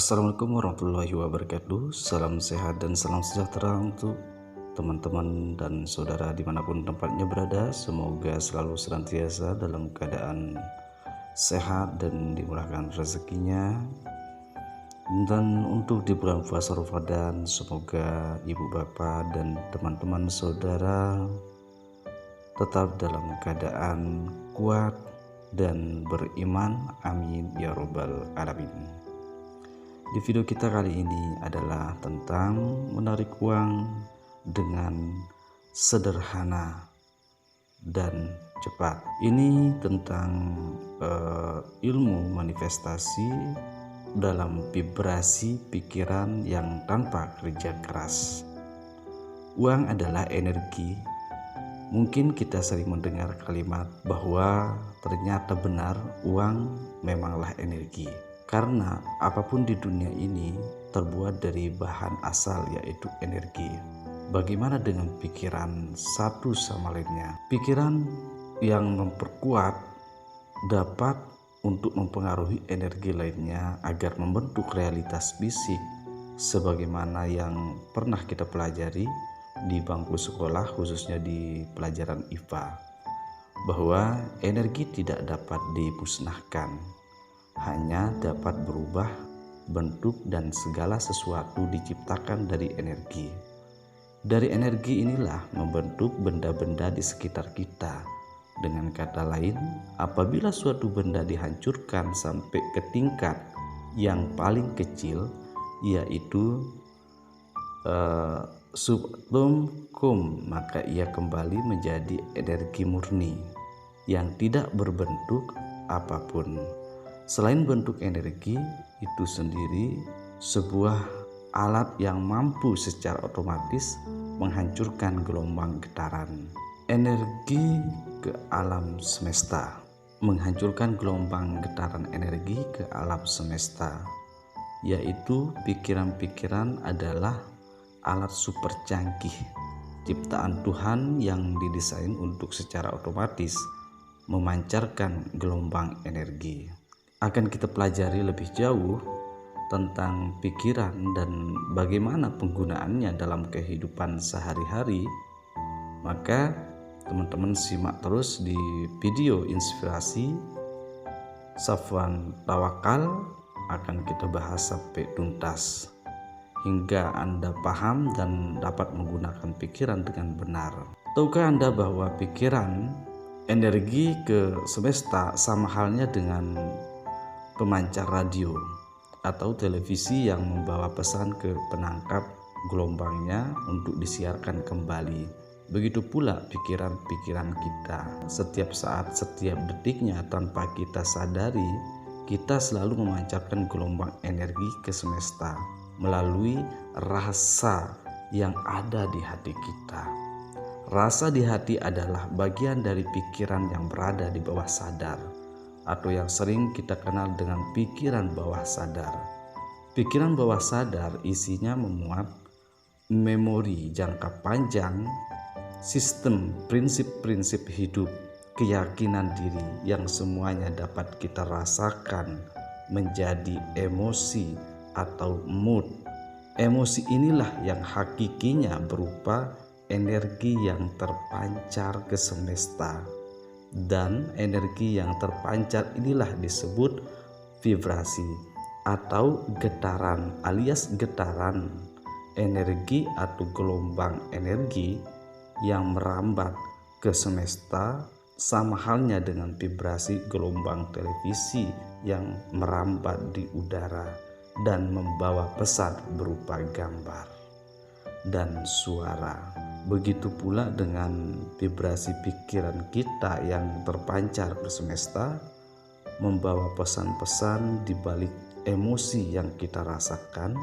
Assalamualaikum warahmatullahi wabarakatuh. Salam sehat dan salam sejahtera untuk teman-teman dan saudara dimanapun tempatnya berada. Semoga selalu senantiasa dalam keadaan sehat dan dimurahkan rezekinya. Dan untuk di bulan puasa Ramadan, semoga ibu bapak dan teman-teman saudara tetap dalam keadaan kuat dan beriman. Amin ya robbal alamin. Di video kita kali ini adalah tentang menarik uang dengan sederhana dan cepat. Ini tentang ilmu manifestasi dalam vibrasi pikiran yang tanpa kerja keras. Uang adalah energi. Mungkin kita sering mendengar kalimat bahwa ternyata benar uang memanglah energi. Karena apapun di dunia ini terbuat dari bahan asal, yaitu energi. Bagaimana dengan pikiran satu sama lainnya? Pikiran yang memperkuat dapat untuk mempengaruhi energi lainnya agar membentuk realitas fisik sebagaimana yang pernah kita pelajari di bangku sekolah, khususnya di pelajaran IPA, bahwa energi tidak dapat dimusnahkan, hanya dapat berubah bentuk dan segala sesuatu diciptakan dari energi. Dari energi inilah membentuk benda-benda di sekitar kita. Dengan kata lain, apabila suatu benda dihancurkan sampai ke tingkat yang paling kecil, yaitu subtum kum, maka ia kembali menjadi energi murni yang tidak berbentuk apapun. Selain bentuk energi itu sendiri, sebuah alat yang mampu secara otomatis menghancurkan gelombang getaran energi ke alam semesta, menghancurkan gelombang getaran energi ke alam semesta, yaitu pikiran-pikiran adalah alat super canggih ciptaan Tuhan yang didesain untuk secara otomatis memancarkan gelombang energi. Akan kita pelajari lebih jauh tentang pikiran dan bagaimana penggunaannya dalam kehidupan sehari-hari. Maka teman-teman simak terus di video inspirasi Safwan Tawakal, akan kita bahas sampai tuntas hingga Anda paham dan dapat menggunakan pikiran dengan benar. Tahukah Anda bahwa pikiran energi ke semesta sama halnya dengan pemancar radio atau televisi yang membawa pesan ke penangkap gelombangnya untuk disiarkan kembali. Begitu pula pikiran-pikiran kita. Setiap saat, setiap detiknya tanpa kita sadari, kita selalu memancarkan gelombang energi ke semesta melalui rasa yang ada di hati kita. Rasa di hati adalah bagian dari pikiran yang berada di bawah sadar, atau yang sering kita kenal dengan pikiran bawah sadar. Pikiran bawah sadar isinya memuat memori jangka panjang, sistem prinsip-prinsip hidup, keyakinan diri yang semuanya dapat kita rasakan menjadi emosi atau mood. Emosi inilah yang hakikinya berupa energi yang terpancar ke semesta. Dan energi yang terpancar inilah disebut vibrasi atau getaran, alias getaran energi atau gelombang energi yang merambat ke semesta, sama halnya dengan vibrasi gelombang televisi yang merambat di udara dan membawa pesan berupa gambar dan suara. Begitu pula dengan vibrasi pikiran kita yang terpancar ke semesta, membawa pesan-pesan di balik emosi yang kita rasakan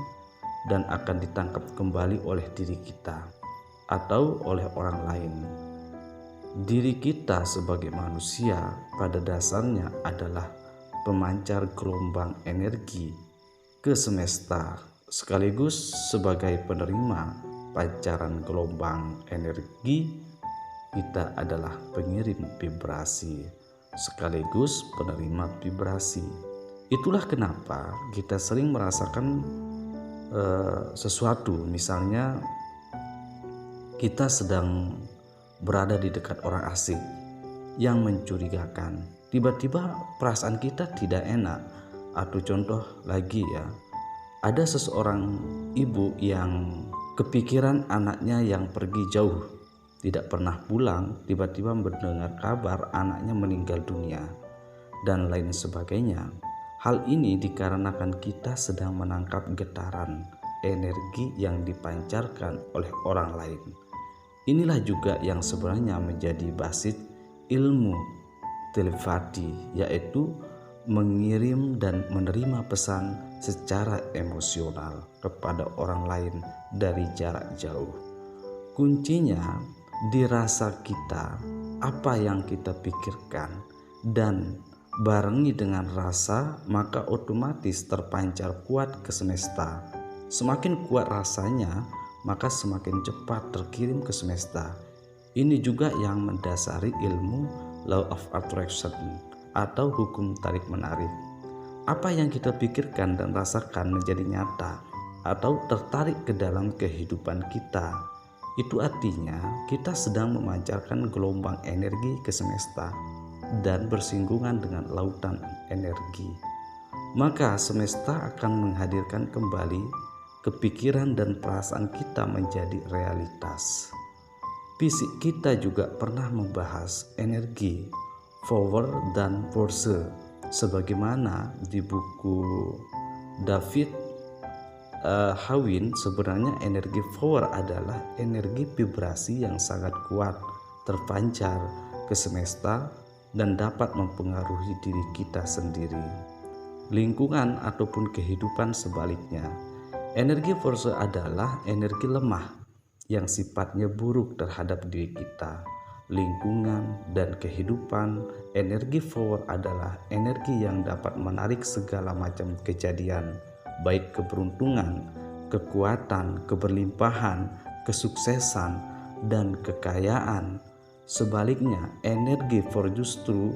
dan akan ditangkap kembali oleh diri kita atau oleh orang lain. Diri kita sebagai manusia pada dasarnya adalah pemancar gelombang energi ke semesta, sekaligus sebagai penerima pancaran gelombang energi. Kita adalah pengirim vibrasi sekaligus penerima vibrasi. Itulah kenapa kita sering merasakan sesuatu, misalnya kita sedang berada di dekat orang asing yang mencurigakan. Tiba-tiba perasaan kita tidak enak. Atau contoh lagi ya, ada seseorang ibu yang kepikiran anaknya yang pergi jauh, tidak pernah pulang, tiba-tiba mendengar kabar anaknya meninggal dunia, dan lain sebagainya. Hal ini dikarenakan kita sedang menangkap getaran energi yang dipancarkan oleh orang lain. Inilah juga yang sebenarnya menjadi basis ilmu telepati, yaitu mengirim dan menerima pesan secara emosional kepada orang lain dari jarak jauh. Kuncinya di rasa kita, apa yang kita pikirkan, dan barengi dengan rasa, maka otomatis terpancar kuat ke semesta. Semakin kuat rasanya, maka semakin cepat terkirim ke semesta. Ini juga yang mendasari ilmu Law of Attraction atau hukum tarik menarik. Apa yang kita pikirkan dan rasakan menjadi nyata atau tertarik ke dalam kehidupan kita. Itu artinya kita sedang memancarkan gelombang energi ke semesta dan bersinggungan dengan lautan energi. Maka semesta akan menghadirkan kembali kepikiran dan perasaan kita menjadi realitas. Fisik kita juga pernah membahas energi, power dan force, sebagaimana di buku David Hawin. Sebenarnya energi power adalah energi vibrasi yang sangat kuat terpancar ke semesta dan dapat mempengaruhi diri kita sendiri, lingkungan ataupun kehidupan sebaliknya. Energi force adalah energi lemah yang sifatnya buruk terhadap diri kita, lingkungan, dan kehidupan. Energi power adalah energi yang dapat menarik segala macam kejadian, baik keberuntungan, kekuatan, keberlimpahan, kesuksesan, dan kekayaan. Sebaliknya, energi power justru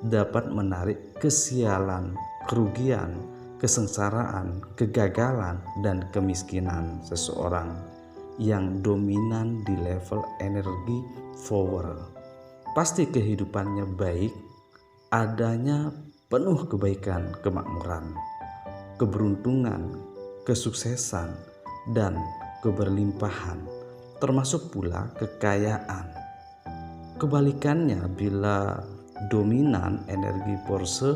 dapat menarik kesialan, kerugian, kesengsaraan, kegagalan, dan kemiskinan seseorang yang dominan di level energi power. Pasti kehidupannya baik, adanya penuh kebaikan, kemakmuran, keberuntungan, kesuksesan, dan keberlimpahan, termasuk pula kekayaan. Kebalikannya, bila dominan energi force,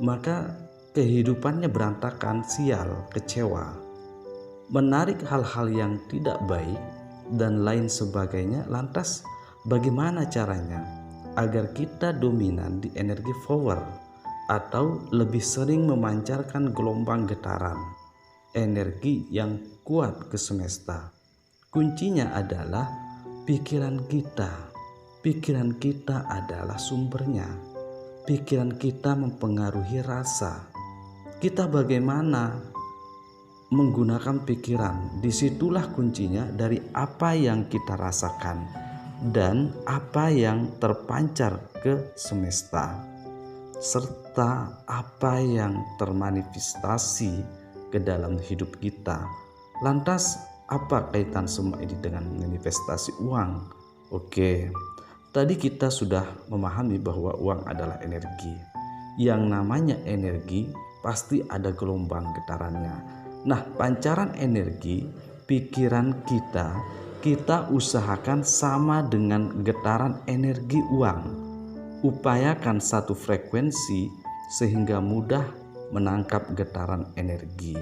maka kehidupannya berantakan, sial, kecewa, menarik hal-hal yang tidak baik, dan lain sebagainya. Lantas bagaimana caranya agar kita dominan di energi power atau lebih sering memancarkan gelombang getaran energi yang kuat ke semesta? Kuncinya adalah pikiran kita. Pikiran kita adalah sumbernya. Pikiran kita mempengaruhi rasa. Kita bagaimana menggunakan pikiran, disitulah kuncinya dari apa yang kita rasakan dan apa yang terpancar ke semesta, serta apa yang termanifestasi ke dalam hidup kita. Lantas apa kaitan semua ini dengan manifestasi uang? Oke, tadi kita sudah memahami bahwa uang adalah energi. Yang namanya energi pasti ada gelombang getarannya. Nah, pancaran energi pikiran kita usahakan sama dengan getaran energi uang. Upayakan satu frekuensi sehingga mudah menangkap getaran energi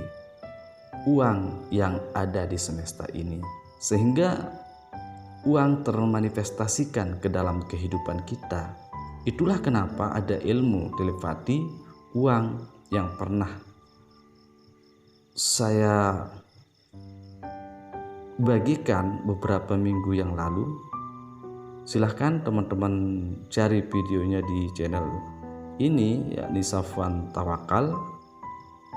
uang yang ada di semesta ini, sehingga uang termanifestasikan ke dalam kehidupan kita. Itulah kenapa ada ilmu telepati uang yang pernah saya bagikan beberapa minggu yang lalu. Silahkan teman-teman cari videonya di channel ini, yakni Safwan Tawakal.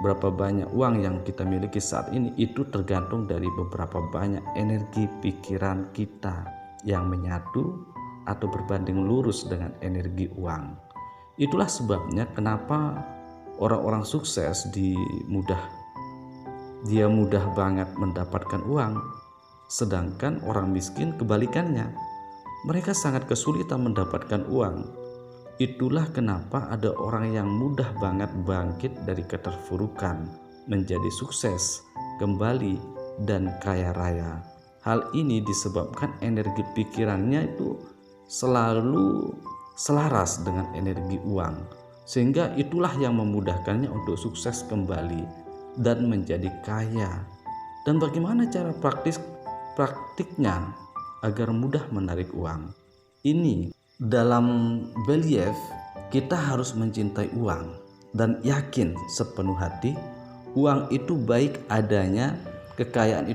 Berapa banyak uang yang kita miliki saat ini itu tergantung dari beberapa banyak energi pikiran kita yang menyatu atau berbanding lurus dengan energi uang. Itulah sebabnya kenapa orang-orang sukses dia mudah banget mendapatkan uang, sedangkan orang miskin kebalikannya, mereka sangat kesulitan mendapatkan uang. Itulah kenapa ada orang yang mudah banget bangkit dari keterpurukan menjadi sukses kembali dan kaya raya. Hal ini disebabkan energi pikirannya itu selalu selaras dengan energi uang, sehingga itulah yang memudahkannya untuk sukses kembali dan menjadi kaya. Dan bagaimana cara praktiknya agar mudah menarik uang? Ini dalam belief kita harus mencintai uang dan yakin sepenuh hati uang itu baik adanya, kekayaan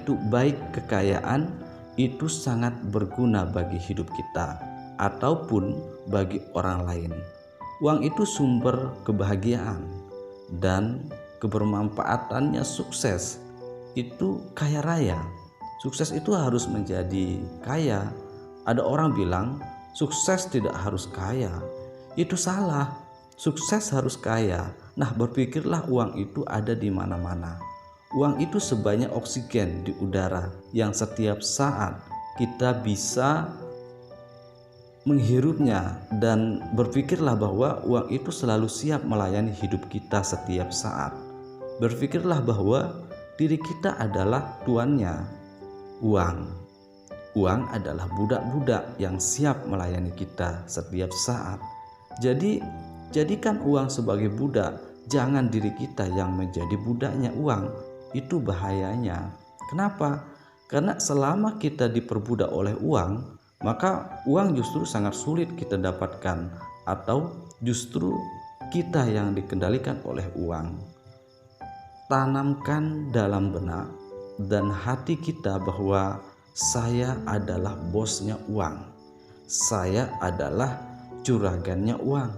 itu sangat berguna bagi hidup kita ataupun bagi orang lain. Uang itu sumber kebahagiaan dan kebermanfaatannya. Sukses itu kaya raya. Sukses itu harus menjadi kaya. Ada orang bilang sukses tidak harus kaya. Itu salah. Sukses harus kaya. Nah, berpikirlah uang itu ada di mana-mana. Uang itu sebanyak oksigen di udara yang setiap saat kita bisa menghirupnya, dan berpikirlah bahwa uang itu selalu siap melayani hidup kita setiap saat. Berpikirlah bahwa diri kita adalah tuannya. Uang adalah budak-budak yang siap melayani kita setiap saat. Jadi, jadikan uang sebagai budak, jangan diri kita yang menjadi budaknya uang. Itu bahayanya. Kenapa? Karena selama kita diperbudak oleh uang, maka uang justru sangat sulit kita dapatkan, atau justru kita yang dikendalikan oleh uang. Tanamkan dalam benak dan hati kita bahwa saya adalah bosnya uang, saya adalah juragannya uang,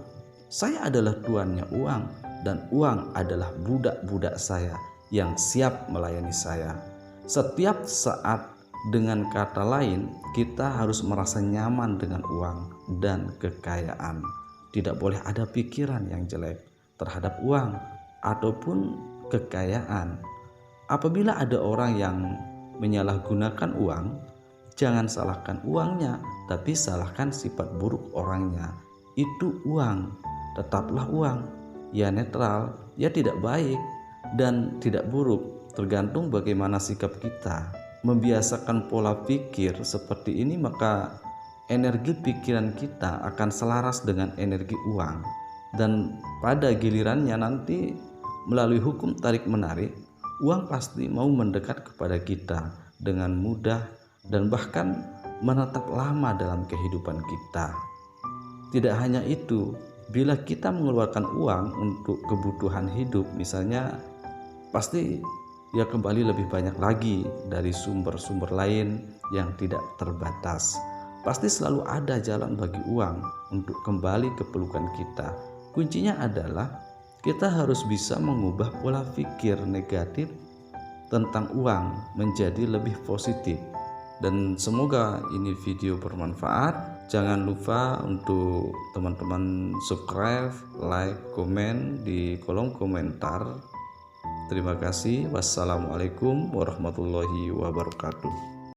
saya adalah tuannya uang, dan uang adalah budak-budak saya yang siap melayani saya. Setiap saat, dengan kata lain, kita harus merasa nyaman dengan uang dan kekayaan. Tidak boleh ada pikiran yang jelek terhadap uang ataupun kekayaan. Apabila ada orang yang menyalahgunakan uang, jangan salahkan uangnya, tapi salahkan sifat buruk orangnya. Itu uang, tetaplah uang. Ya netral, ya tidak baik dan tidak buruk, tergantung bagaimana sikap kita. Membiasakan pola pikir seperti ini, maka energi pikiran kita akan selaras dengan energi uang, dan pada gilirannya nanti melalui hukum tarik-menarik, uang pasti mau mendekat kepada kita dengan mudah dan bahkan menetap lama dalam kehidupan kita. Tidak hanya itu, bila kita mengeluarkan uang untuk kebutuhan hidup misalnya, pasti ya kembali lebih banyak lagi dari sumber-sumber lain yang tidak terbatas. Pasti selalu ada jalan bagi uang untuk kembali ke pelukan kita. Kuncinya adalah kita harus bisa mengubah pola pikir negatif tentang uang menjadi lebih positif. Dan semoga ini video bermanfaat. Jangan lupa untuk teman-teman subscribe, like, komen di kolom komentar. Terima kasih. Wassalamualaikum warahmatullahi wabarakatuh.